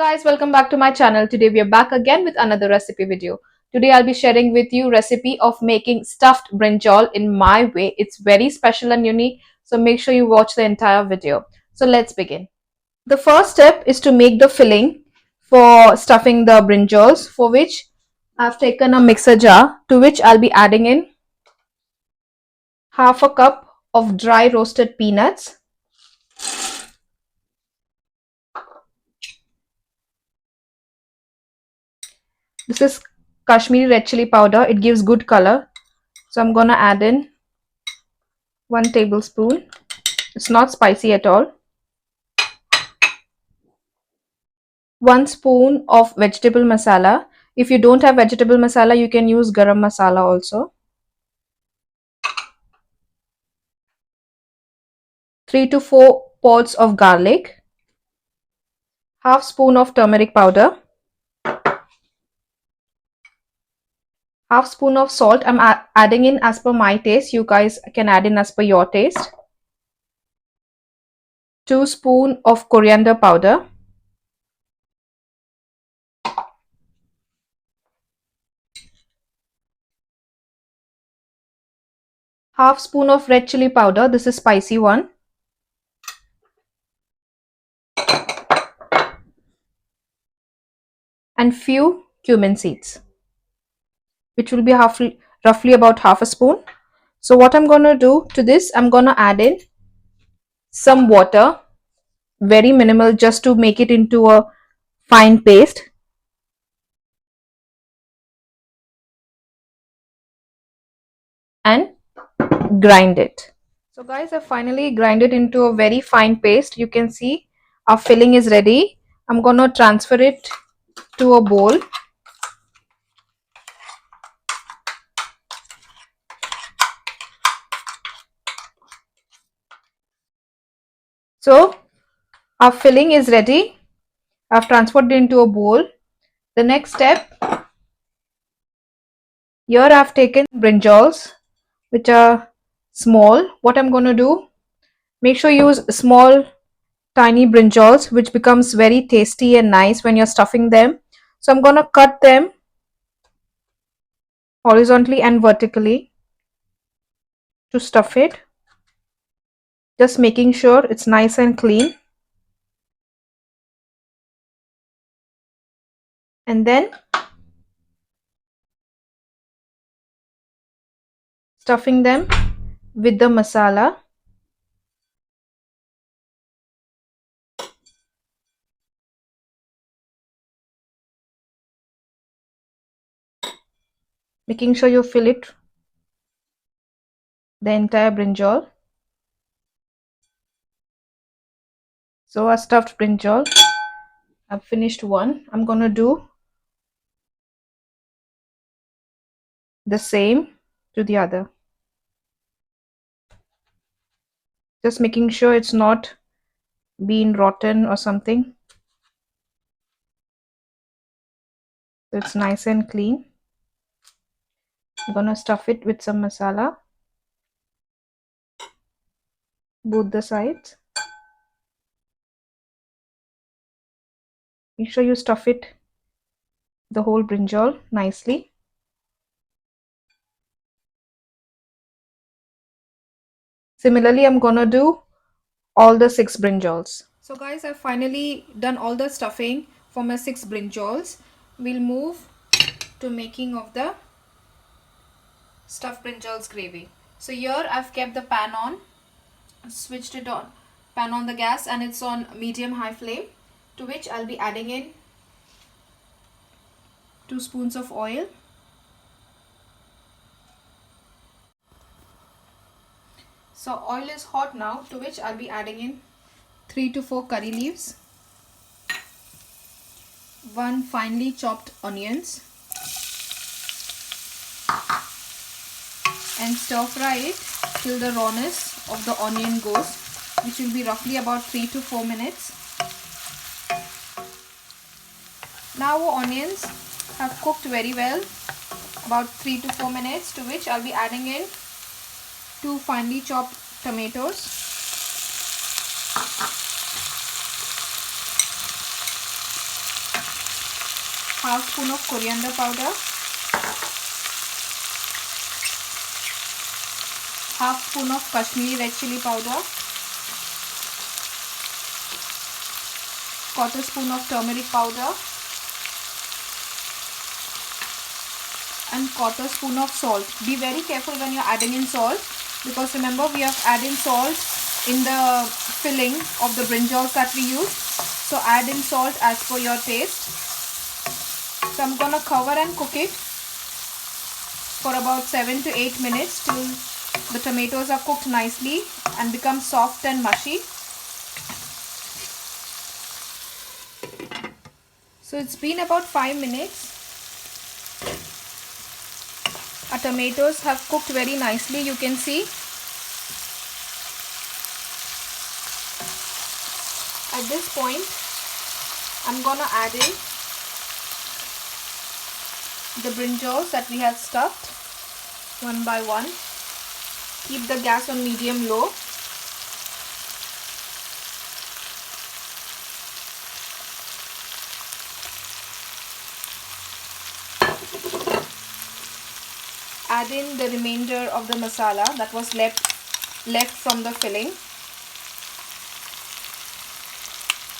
Guys, welcome back to my channel. Today we are back again with another recipe video. Today I'll be sharing with you recipe of making stuffed brinjal in my way. It's very special and unique, so make sure you watch the entire video. So let's begin. The first step is to make the filling for stuffing the brinjals, for which I've taken a mixer jar to which I'll be adding in half a cup of dry roasted peanuts, this is Kashmiri red chili powder. It gives good color. So I'm gonna add in 1 tablespoon. It's not spicy at all. 1 spoon of vegetable masala. If you don't have vegetable masala, you can use garam masala also. 3 to 4 pods of garlic. Half spoon of turmeric powder. Half spoon of salt. I'm adding in as per my taste. You guys can add in as per your taste. 2 spoon of coriander powder. Half spoon of red chili powder. This is spicy one. And few cumin seeds, which will be roughly about half a spoon. So what I'm going to do to this, I'm going to add in some water, very minimal, just to make it into a fine paste. And grind it. So guys, I finally grind it into a very fine paste. You can see our filling is ready. I'm going to transfer it to a bowl. So our filling is ready. I've transferred it into a bowl. The next step, here I've taken brinjals, which are small. What I'm going to do, make sure you use small tiny brinjals, which becomes very tasty and nice when you're stuffing them. So I'm going to cut them horizontally and vertically to stuff it, just making sure it's nice and clean. And then stuffing them with the masala. Making sure you fill it, the entire brinjal. So a stuffed brinjal, I've finished one. I'm gonna do the same to the other. Just making sure it's not been rotten or something. So it's nice and clean. I'm gonna stuff it with some masala, both the sides. Make sure you stuff it, the whole brinjal, nicely. Similarly, I'm gonna do all the 6 brinjals. So guys, I've finally done all the stuffing for my 6 brinjals. We'll move to making of the stuffed brinjals gravy. So here I've kept the pan on, switched it on, pan on the gas, and it's on medium high flame, to which I'll be adding in 2 spoons of oil. So oil is hot now, to which I'll be adding in 3 to 4 curry leaves, 1 finely chopped onions, and stir fry it till the rawness of the onion goes, which will be roughly about 3 to 4 minutes. Now our onions have cooked very well, about 3 to 4 minutes, to which I'll be adding in 2 finely chopped tomatoes, half spoon of coriander powder, half spoon of Kashmiri red chili powder, quarter spoon of turmeric powder, and quarter spoon of salt. Be very careful when you're adding in salt, because remember we have added salt in the filling of the brinjals that we use. So add in salt as per your taste. So I'm gonna cover and cook it for about 7 to 8 minutes till the tomatoes are cooked nicely and become soft and mushy. So it's been about 5 minutes. Our tomatoes have cooked very nicely, you can see. At this point, I'm gonna add in the brinjals that we have stuffed one by one. Keep the gas on medium low. Add in the remainder of the masala that was left from the filling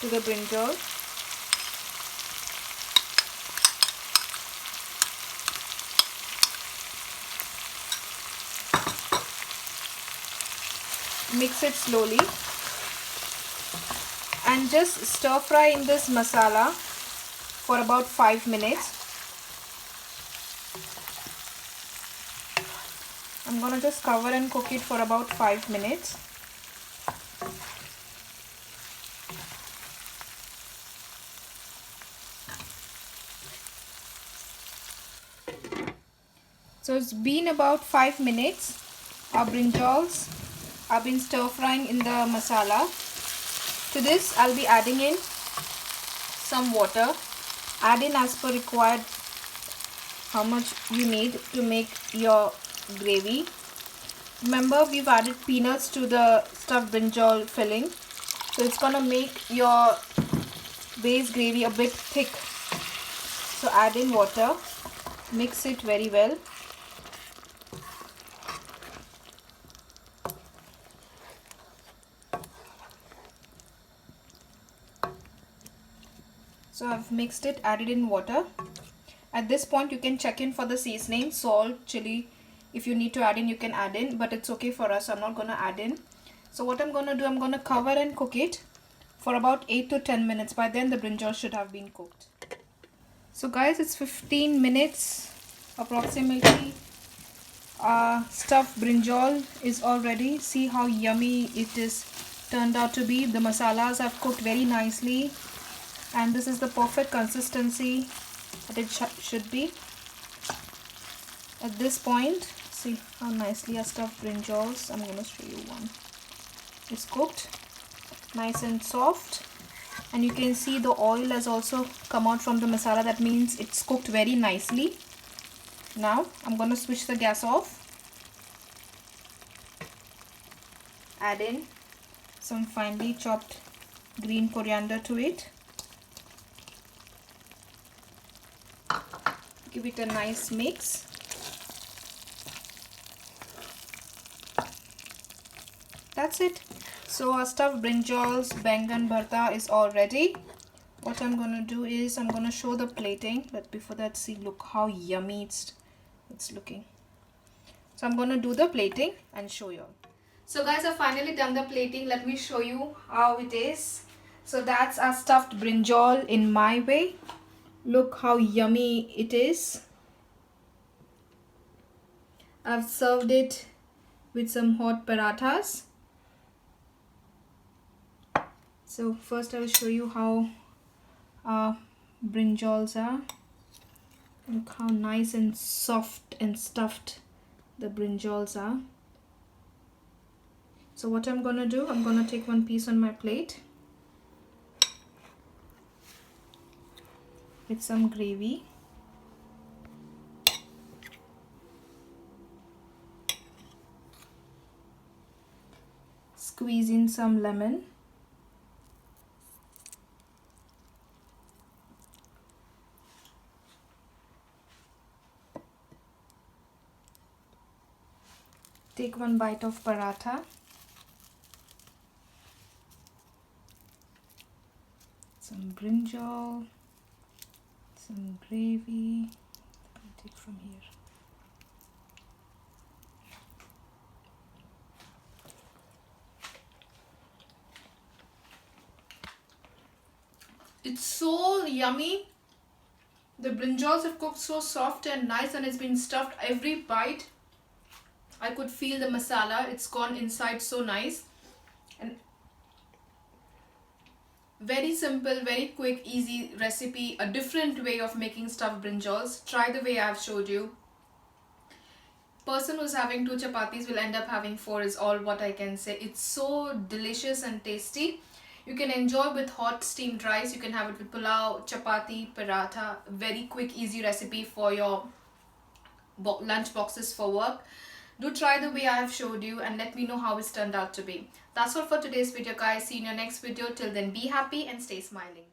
to the brinjal. Mix it slowly and just stir fry in this masala for about 5 minutes. I'm gonna just cover and cook it for about 5 minutes. So it's been about 5 minutes. Our brinjals have been stir frying in the masala. To this I'll be adding in some water. Add in as per required how much you need to make your gravy. Remember we've added peanuts to the stuffed brinjal filling, so it's gonna make your base gravy a bit thick. So add in water, mix it very well. So I've mixed it, added in water. At this point you can check in for the seasoning, salt, chili. If you need to add in, you can add in, but it's okay for us. I'm not going to add in. So what I'm going to do, I'm going to cover and cook it for about 8 to 10 minutes. By then the brinjal should have been cooked. So guys, it's 15 minutes approximately. Stuffed brinjal is all ready. See how yummy it is turned out to be. The masalas have cooked very nicely, and this is the perfect consistency that it should be. At this point, see how nicely our stuffed brinjals, I'm going to show you one, is cooked nice and soft, and you can see the oil has also come out from the masala. That means it's cooked very nicely. Now I'm going to switch the gas off. Add in some finely chopped green coriander to it. Give it a nice mix. That's it. So our stuffed brinjals Baingan bharta is all ready. What I'm going to do is I'm going to show the plating, but before that, see, look how yummy it's looking. So I'm going to do the plating and show you all. So guys, I've finally done the plating. Let me show you how it is. So that's our stuffed brinjal in my way. Look how yummy it is. I've served it with some hot parathas. So first I will show you how brinjals are. Look how nice and soft and stuffed the brinjals are. So what I'm gonna do, I'm gonna take one piece on my plate with some gravy. Squeeze in some lemon. Take one bite of paratha. Some brinjal, some gravy. I'll take from here. It's so yummy. The brinjals have cooked so soft and nice, and it's been stuffed every bite. I could feel the masala. It's gone inside so nice. And very simple, very quick, easy recipe. A different way of making stuffed brinjals. Try the way I've showed you. Person who's having 2 chapatis will end up having 4 is all what I can say. It's so delicious and tasty. You can enjoy with hot steamed rice. You can have it with pulao, chapati, paratha. Very quick, easy recipe for your lunch boxes for work. Do try the way I have showed you and let me know how it's turned out to be. That's all for today's video, guys. See you in your next video. Till then, be happy and stay smiling.